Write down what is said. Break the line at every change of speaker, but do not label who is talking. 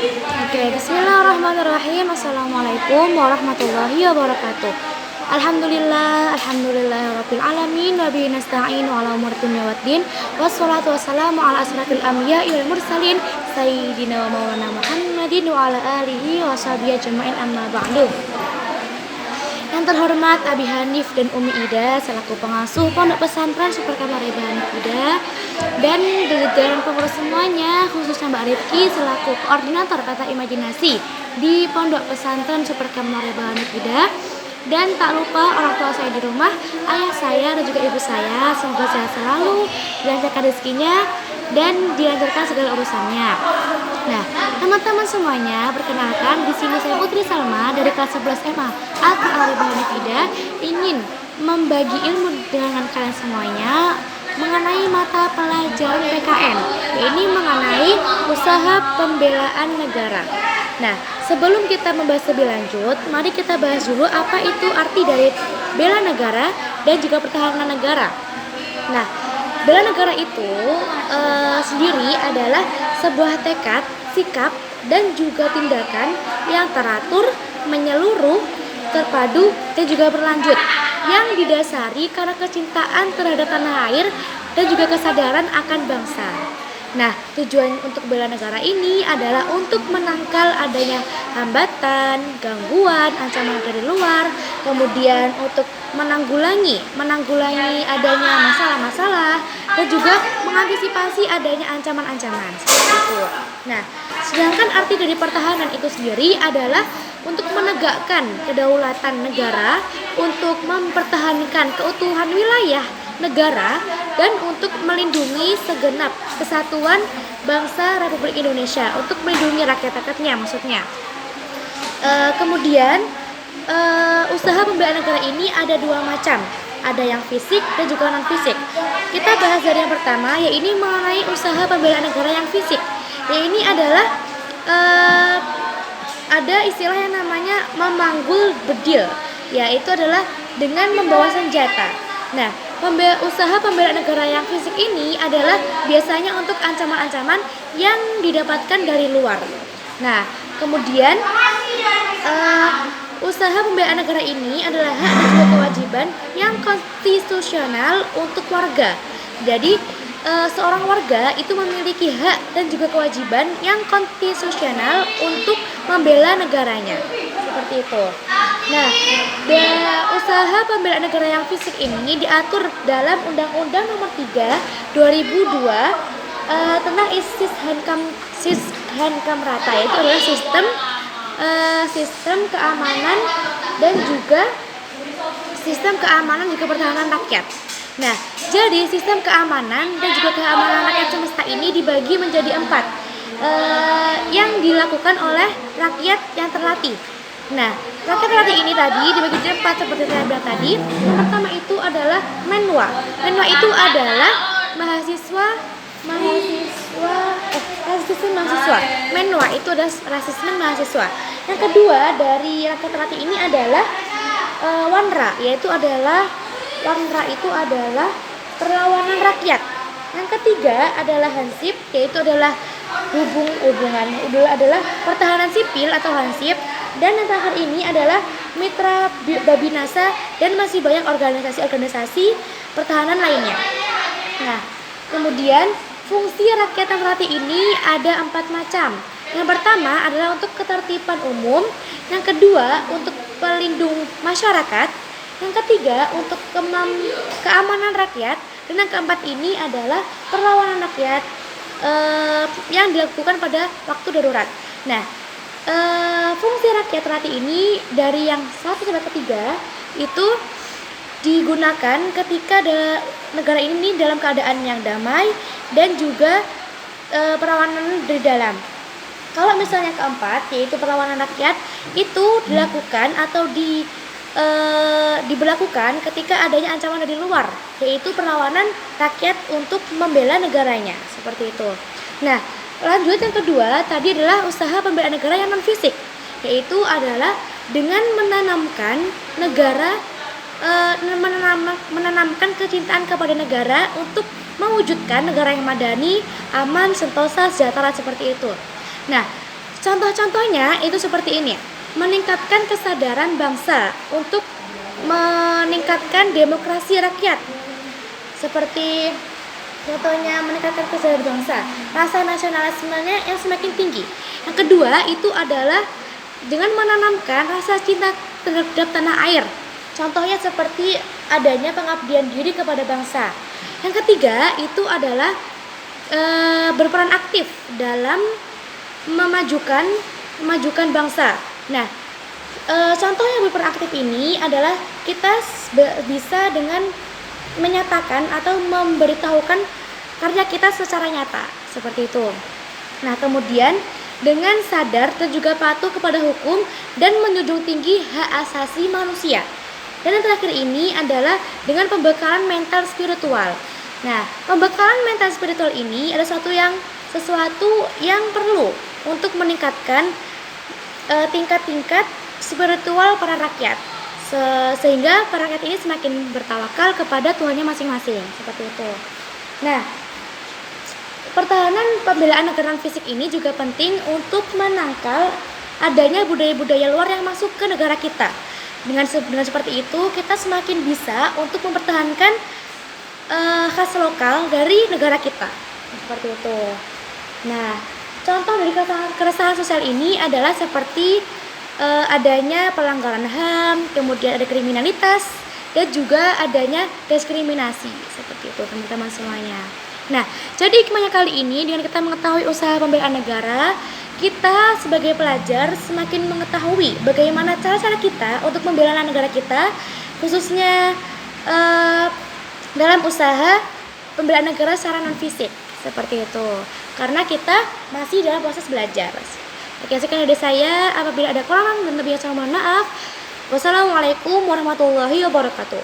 Oke, bismillahirrahmanirrahim. Assalamualaikum warahmatullahi wabarakatuh. Alhamdulillahirabbil alamin wa bihi nasta'inu ala umuri dunya waddin. Wassalatu wassalamu ala asrafil anbiya'i wal mursalin sayyidina wa maulana Muhammadin wa ala alihi wa sahbihi ajma'in, amma ba'du. Yang terhormat Abi Hanif dan Umi Ida selaku pengasuh Pondok Pesantren Super Kamar Ibu Hanif Ida, dan jajaran pengurus semuanya, khususnya Mbak Rifki selaku koordinator Peta Imajinasi di Pondok Pesantren Super Kamar Ibu Hanif Ida. Dan tak lupa orang tua saya di rumah, ayah saya dan juga ibu saya, semoga sehat selalu, dilancarkan rezekinya dan dilancarkan segala urusannya. Nah, teman-teman semuanya, perkenalkan di sini saya Putri Salma dari kelas 11 MA Al-Quran Ibu Hanif Ida ingin membagi ilmu dengan kalian semuanya mengenai mata pelajaran PKN. Ini mengenai usaha pembelaan negara. Nah, sebelum kita membahas lebih lanjut, mari kita bahas dulu apa itu arti dari bela negara dan juga pertahanan negara. Nah, bela negara itu sendiri adalah sebuah tekad, sikap, dan juga tindakan yang teratur, menyeluruh, terpadu, dan juga berlanjut, yang didasari karena kecintaan terhadap tanah air dan juga kesadaran akan bangsa. Nah, tujuan untuk bela negara ini adalah untuk menangkal adanya hambatan, gangguan, ancaman dari luar, kemudian untuk menanggulangi adanya masalah-masalah, dan juga mengantisipasi adanya ancaman-ancaman seperti itu. Nah, sedangkan arti dari pertahanan itu sendiri adalah untuk menegakkan kedaulatan negara, untuk mempertahankan keutuhan wilayah negara, dan untuk melindungi segenap kesatuan bangsa Republik Indonesia, untuk melindungi rakyat-rakyatnya maksudnya. Kemudian usaha pembelaan negara ini ada dua macam, ada yang fisik dan juga non fisik. Kita bahas dari yang pertama, yaitu mengenai usaha pembelaan negara yang fisik. Ini adalah ada istilah yang namanya memanggul bedil, yaitu adalah dengan membawa senjata. Nah, usaha pembelaan negara yang fisik ini adalah biasanya untuk ancaman-ancaman yang didapatkan dari luar. Nah, kemudian usaha pembelaan negara ini adalah hak dan juga kewajiban yang konstitusional untuk warga. Jadi, seorang warga itu memiliki hak dan juga kewajiban yang konstitusional untuk membela negaranya. Seperti itu. Nah, usaha pembelaan negara yang fisik ini diatur dalam Undang-Undang Nomor 3 2002 tentang Sishankam Rata, yaitu adalah sistem keamanan dan juga pertahanan rakyat. Nah, jadi sistem keamanan dan juga keamanan rakyat semesta ini dibagi menjadi 4 yang dilakukan oleh rakyat yang terlatih. Nah, rakyat terlatih ini tadi dibagi menjadi 4 seperti saya bilang tadi. Yang pertama itu adalah menwa. Menwa itu adalah mahasiswa. Menwa itu adalah rasisme mahasiswa. Yang kedua dari rakyat terlatih ini adalah wanra, yaitu adalah perlawanan rakyat. Yang ketiga adalah hansip, yaitu adalah adalah pertahanan sipil atau hansip. Dan yang terakhir ini adalah mitra babinasa, dan masih banyak organisasi pertahanan lainnya. Nah, kemudian fungsi rakyat yang terlatih ini ada 4 macam. Yang pertama adalah untuk ketertiban umum, yang kedua untuk pelindung masyarakat, yang ketiga untuk keamanan rakyat, dan yang keempat ini adalah perlawanan rakyat yang dilakukan pada waktu darurat. Nah, fungsi rakyat terlatih ini dari yang 1 sampai ketiga itu digunakan ketika negara ini dalam keadaan yang damai dan juga perlawanan dari dalam. Kalau misalnya keempat, yaitu perlawanan rakyat, itu dilakukan atau diberlakukan ketika adanya ancaman dari luar, yaitu perlawanan rakyat untuk membela negaranya, seperti itu. Nah, lanjut yang kedua tadi adalah usaha pembelaan negara yang non fisik, yaitu adalah dengan menanamkan kecintaan kepada negara untuk mewujudkan negara yang madani, aman, sentosa, sejahtera, seperti itu. Nah, Contoh-contohnya itu seperti ini. Meningkatkan kesadaran bangsa untuk meningkatkan demokrasi rakyat. Seperti contohnya meningkatkan kesadaran bangsa, rasa nasionalismenya yang semakin tinggi. Yang kedua itu adalah dengan menanamkan rasa cinta terhadap tanah air. Contohnya seperti adanya pengabdian diri kepada bangsa. Yang ketiga itu adalah berperan aktif dalam memajukan bangsa. Nah, contoh yang berperan aktif ini adalah kita bisa dengan menyatakan atau memberitahukan karya kita secara nyata, seperti itu. Nah, kemudian dengan sadar dan juga patuh kepada hukum dan menjunjung tinggi hak asasi manusia. Dan yang terakhir ini adalah dengan pembekalan mental spiritual. Nah, pembekalan mental spiritual ini adalah sesuatu yang perlu untuk meningkatkan tingkat-tingkat spiritual para rakyat, sehingga para rakyat ini semakin bertawakal kepada Tuhannya masing-masing, seperti itu. Nah, pertahanan pembelaan negara fisik ini juga penting untuk menangkal adanya budaya-budaya luar yang masuk ke negara kita. Dengan seperti itu, kita semakin bisa untuk mempertahankan khas lokal dari negara kita, seperti itu. Nah, contoh dari keresahan sosial ini adalah seperti adanya pelanggaran HAM, kemudian ada kriminalitas, dan juga adanya diskriminasi, seperti itu teman-teman semuanya. Nah, jadi hikmahnya kali ini dengan kita mengetahui usaha pembelaan negara, kita sebagai pelajar semakin mengetahui bagaimana cara-cara kita untuk membela negara kita, khususnya dalam usaha pembelaan negara secara non-fisik, seperti itu. Karena kita masih dalam proses belajar. Oke, sekian dari saya. Apabila ada kekurangan dan lebih, saya mohon maaf. Wassalamualaikum warahmatullahi wabarakatuh.